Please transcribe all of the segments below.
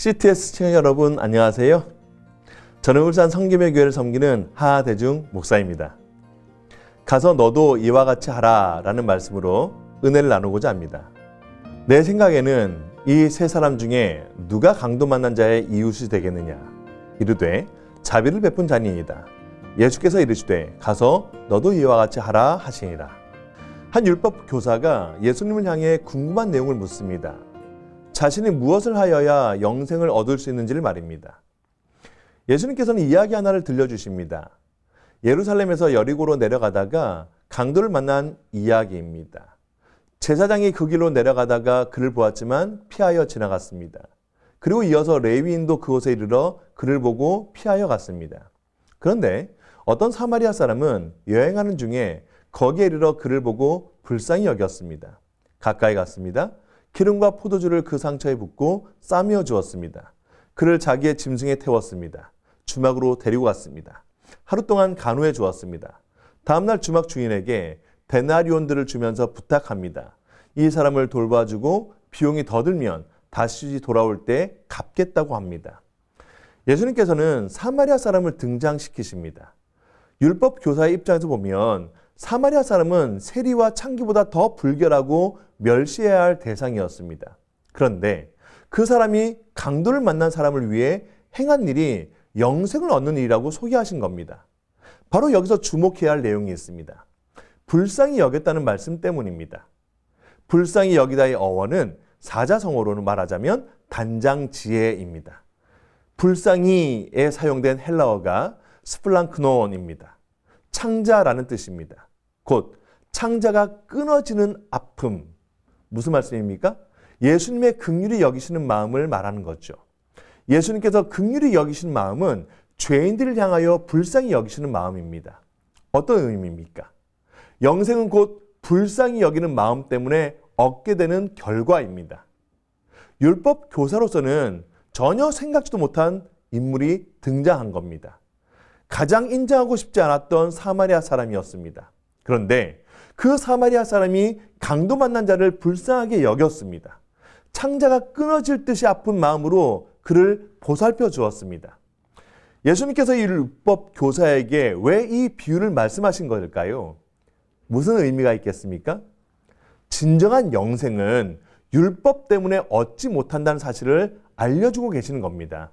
CTS 시청자 여러분 안녕하세요. 저는 울산 성김의 교회를 섬기는 하대중 목사입니다. 가서 너도 이와 같이 하라 라는 말씀으로 은혜를 나누고자 합니다. 내 생각에는 이 세 사람 중에 누가 강도 만난 자의 이웃이 되겠느냐. 이르되 자비를 베푼 자니이다. 예수께서 이르시되 가서 너도 이와 같이 하라 하시니라. 한 율법 교사가 예수님을 향해 궁금한 내용을 묻습니다. 자신이 무엇을 하여야 영생을 얻을 수 있는지를 말입니다. 예수님께서는 이야기 하나를 들려주십니다. 예루살렘에서 여리고로 내려가다가 강도를 만난 이야기입니다. 제사장이 그 길로 내려가다가 그를 보았지만 피하여 지나갔습니다. 그리고 이어서 레위인도 그곳에 이르러 그를 보고 피하여 갔습니다. 그런데 어떤 사마리아 사람은 여행하는 중에 거기에 이르러 그를 보고 불쌍히 여겼습니다. 가까이 갔습니다. 기름과 포도주를 그 상처에 붓고 싸매어 주었습니다. 그를 자기의 짐승에 태웠습니다. 주막으로 데리고 갔습니다. 하루 동안 간호해 주었습니다. 다음날 주막 주인에게 데나리온들을 주면서 부탁합니다. 이 사람을 돌봐주고 비용이 더 들면 다시 돌아올 때 갚겠다고 합니다. 예수님께서는 사마리아 사람을 등장시키십니다. 율법 교사의 입장에서 보면 사마리아 사람은 세리와 창기보다 더 불결하고 멸시해야 할 대상이었습니다. 그런데 그 사람이 강도를 만난 사람을 위해 행한 일이 영생을 얻는 일이라고 소개하신 겁니다. 바로 여기서 주목해야 할 내용이 있습니다. 불쌍히 여겼다는 말씀 때문입니다. 불쌍히 여기다의 어원은 사자성어로는 말하자면 단장지혜입니다. 불쌍히에 사용된 헬라어가 스플랑크논입니다. 창자라는 뜻입니다. 곧 창자가 끊어지는 아픔. 무슨 말씀입니까? 예수님의 긍휼히 여기시는 마음을 말하는 거죠. 예수님께서 긍휼히 여기시는 마음은 죄인들을 향하여 불쌍히 여기시는 마음입니다. 어떤 의미입니까? 영생은 곧 불쌍히 여기는 마음 때문에 얻게 되는 결과입니다. 율법 교사로서는 전혀 생각지도 못한 인물이 등장한 겁니다. 가장 인정하고 싶지 않았던 사마리아 사람이었습니다. 그런데 그 사마리아 사람이 강도 만난 자를 불쌍하게 여겼습니다. 창자가 끊어질 듯이 아픈 마음으로 그를 보살펴 주었습니다. 예수님께서 이 율법 교사에게 왜 이 비유를 말씀하신 걸까요? 무슨 의미가 있겠습니까? 진정한 영생은 율법 때문에 얻지 못한다는 사실을 알려주고 계시는 겁니다.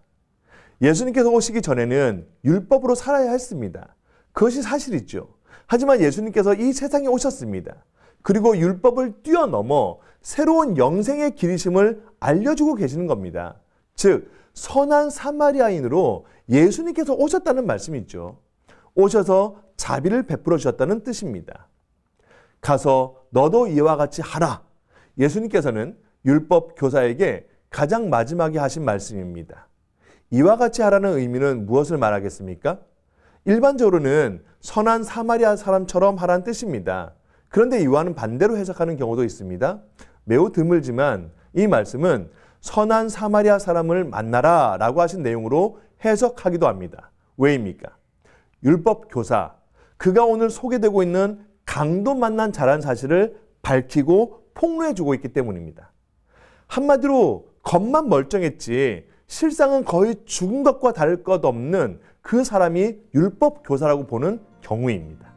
예수님께서 오시기 전에는 율법으로 살아야 했습니다. 그것이 사실이죠. 하지만 예수님께서 이 세상에 오셨습니다. 그리고 율법을 뛰어넘어 새로운 영생의 길이심을 알려주고 계시는 겁니다. 즉 선한 사마리아인으로 예수님께서 오셨다는 말씀이죠. 오셔서 자비를 베풀어 주셨다는 뜻입니다. 가서 너도 이와 같이 하라. 예수님께서는 율법 교사에게 가장 마지막에 하신 말씀입니다. 이와 같이 하라는 의미는 무엇을 말하겠습니까? 일반적으로는 선한 사마리아 사람처럼 하라는 뜻입니다. 그런데 이와는 반대로 해석하는 경우도 있습니다. 매우 드물지만 이 말씀은 선한 사마리아 사람을 만나라 라고 하신 내용으로 해석하기도 합니다. 왜입니까? 율법 교사, 그가 오늘 소개되고 있는 강도 만난 자라는 사실을 밝히고 폭로해주고 있기 때문입니다. 한마디로 겉만 멀쩡했지 실상은 거의 죽은 것과 다를 것 없는 그 사람이 율법 교사라고 보는 경우입니다.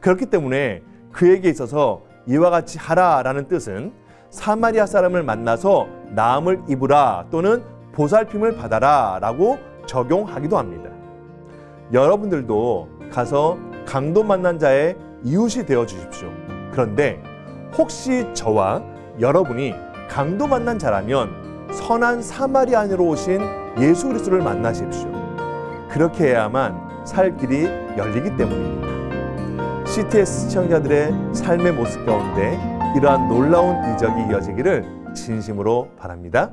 그렇기 때문에 그에게 있어서 이와 같이 하라라는 뜻은 사마리아 사람을 만나서 나음을 입으라 또는 보살핌을 받아라 라고 적용하기도 합니다. 여러분들도 가서 강도 만난 자의 이웃이 되어 주십시오. 그런데 혹시 저와 여러분이 강도 만난 자라면 선한 사마리아인으로 오신 예수 그리스도를 만나십시오. 그렇게 해야만 살 길이 열리기 때문입니다. CTS 시청자들의 삶의 모습 가운데 이러한 놀라운 이적이 이어지기를 진심으로 바랍니다.